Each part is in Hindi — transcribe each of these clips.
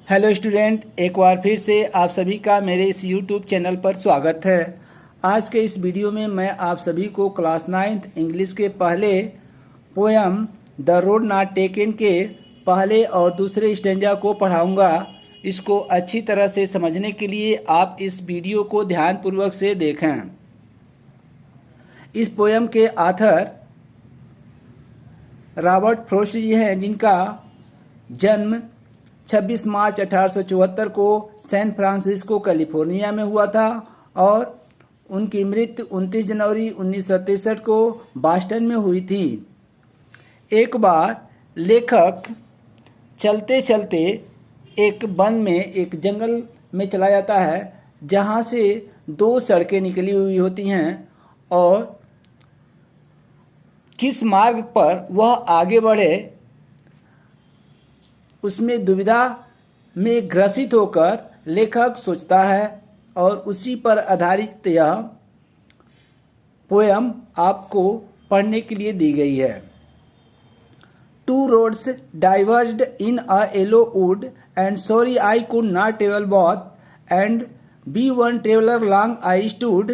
हेलो स्टूडेंट, एक बार फिर से आप सभी का मेरे इस यूट्यूब चैनल पर स्वागत है। आज के इस वीडियो में मैं आप सभी को क्लास 9th इंग्लिश के पहले poem the road not taken के पहले और दूसरे स्टैंजा को पढ़ाऊंगा। इसको अच्छी तरह से समझने के लिए आप इस वीडियो को ध्यानपूर्वक से देखें। इस पोयम के आथर रॉबर्ट फ्रॉस्ट जी हैं, जिनका जन्म 26 मार्च 1874 को सैन फ्रांसिस्को कैलिफोर्निया में हुआ था और उनकी मृत्यु 29 जनवरी 1963 को बॉस्टन में हुई थी। एक बार लेखक चलते चलते एक वन में, एक जंगल में चला जाता है, जहाँ से दो सड़कें निकली हुई होती हैं और किस मार्ग पर वह आगे बढ़े उसमें दुविधा में ग्रसित होकर लेखक सोचता है और उसी पर आधारित यह पोयम आपको पढ़ने के लिए दी गई है। Two roads diverged in a yellow wood and sorry I could not travel both and B one traveller long I stood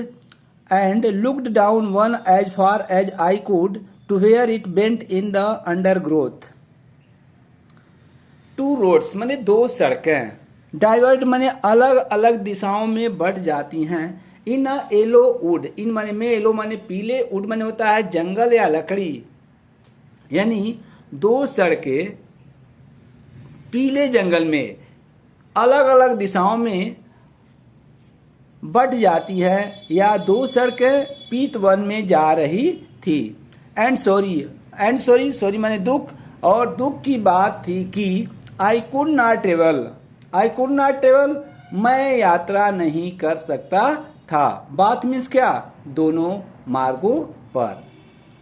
and looked down one as far as I could to where it bent in the undergrowth. Two roads माने दो सड़कें, डाइवर्ट माने अलग अलग दिशाओं में बढ़ जाती हैं। इन अ येलो वुड, इन माने में येलो माने पीले, वुड माने होता है जंगल या लकड़ी, यानी दो सड़कें पीले जंगल में अलग अलग दिशाओं में बढ़ जाती है या दो सड़कें पीत वन में जा रही थी। एंड सॉरी, सॉरी माने दुख, और दुख की बात थी कि आई कुड नॉट ट्रेवल, मैं यात्रा नहीं कर सकता था। बात मीन्स क्या, दोनों मार्गों पर,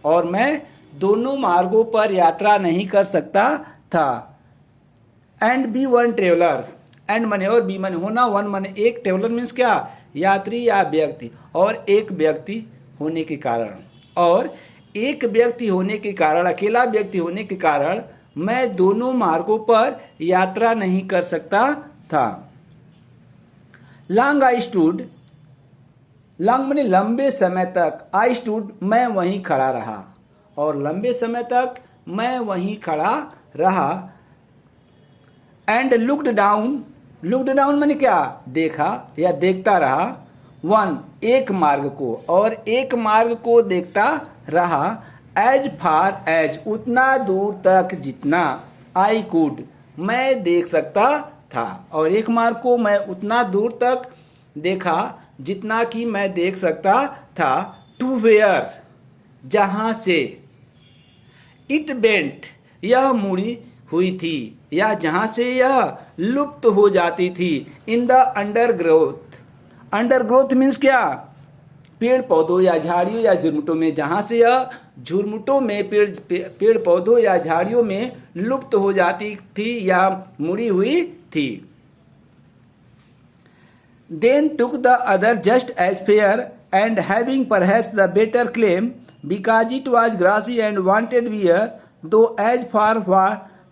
और मैं दोनों मार्गों पर यात्रा नहीं कर सकता था। And B one traveller, and मने और बी मने होना, वन मने एक, ट्रेवलर मीन्स क्या, यात्री या व्यक्ति, और एक व्यक्ति होने के कारण, और एक व्यक्ति होने के कारण, अकेला व्यक्ति होने के कारण मैं दोनों मार्गों पर यात्रा नहीं कर सकता था। लॉन्ग आई स्टूड, लॉन्ग माने लंबे समय तक, आई स्टूड मैं वहीं खड़ा रहा, और लंबे समय तक मैं वहीं खड़ा रहा। एंड लुक्ड डाउन माने क्या, देखा या देखता रहा, वन एक मार्ग को, और एक मार्ग को देखता रहा, एज फार एज उतना दूर तक जितना, आई कुड मैं देख सकता था, और एक मार्ग को मैं उतना दूर तक देखा जितना कि मैं देख सकता था। टू वेयर जहाँ से, इट बेंट यह मुड़ी हुई थी या जहाँ से यह लुप्त हो जाती थी, इन द अंडरग्रोथ मीन्स क्या, पेड़ पौधों या झाड़ियों या झुरमुटों में, जहाँ से यह झुरमुटों में पेड़ पौधों या झाड़ियों में लुप्त हो जाती थी या मुड़ी हुई थी। Then took the other just as fair and having perhaps the better claim because it was grassy and wanted wear though as far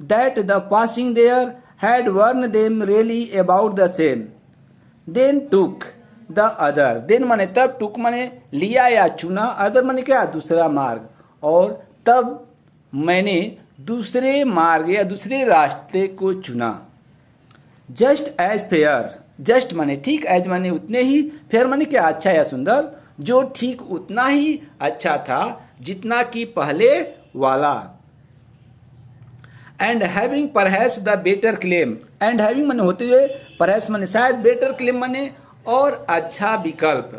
that the passing there had worn them really about the same. Then took the other, then माने तब, टुक माने लिया या चुना, अदर माने क्या, दूसरा मार्ग, और तब मैंने दूसरे मार्ग या दूसरे रास्ते को चुना। जस्ट एज फेयर, जस्ट माने ठीक, एज माने उतने ही, फेयर माने क्या, अच्छा या सुंदर, जो ठीक उतना ही अच्छा था जितना कि पहले वाला। And having perhaps the better claim, and having माने होते हुए, परहैप्स माने शायद, बेटर क्लेम माने और अच्छा विकल्प,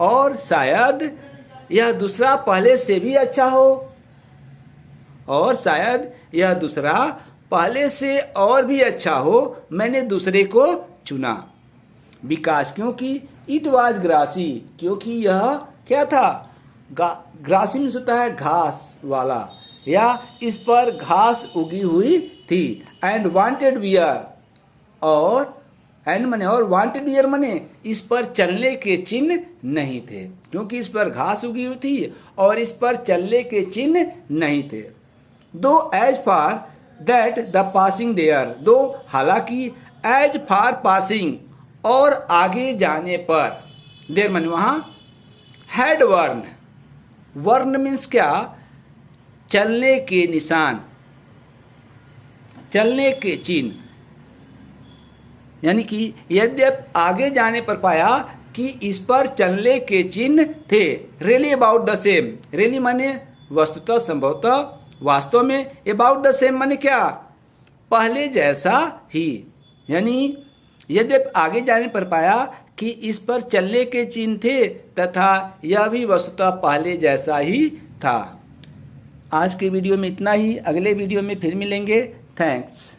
और शायद यह दूसरा पहले से भी अच्छा हो, और शायद यह दूसरा पहले से और भी अच्छा हो, मैंने दूसरे को चुना। बिकॉज क्योंकि, इट वाज ग्रासी क्योंकि यह क्या था, ग्रासी मीन्स होता है घास वाला, या इस पर घास उगी हुई थी। एंड वांटेड वियर, और एंड मने और, वांटेड वियर मने इस पर चलने के चिन्ह नहीं थे, क्योंकि इस पर घास उगी हुई थी और इस पर चलने के चिन्ह नहीं थे। Though as far that the passing there, though हालांकि एज फार पासिंग, और आगे जाने पर, देर मन वहाँ हैड वर्ण, वर्ण मीन्स क्या, चलने के निशान, चलने के चिन्ह, यानी कि यद्यप आगे जाने पर पाया कि इस पर चलने के चिन्ह थे। Really about the same, really माने वस्तुतः, संभवतः, वास्तव में, अबाउट द सेम माने क्या, पहले जैसा ही, यानी यद्यप आगे जाने पर पाया कि इस पर चलने के चिन्ह थे तथा यह भी वस्तुतः पहले जैसा ही था। आज के वीडियो में इतना ही, अगले वीडियो में फिर मिलेंगे। थैंक्स।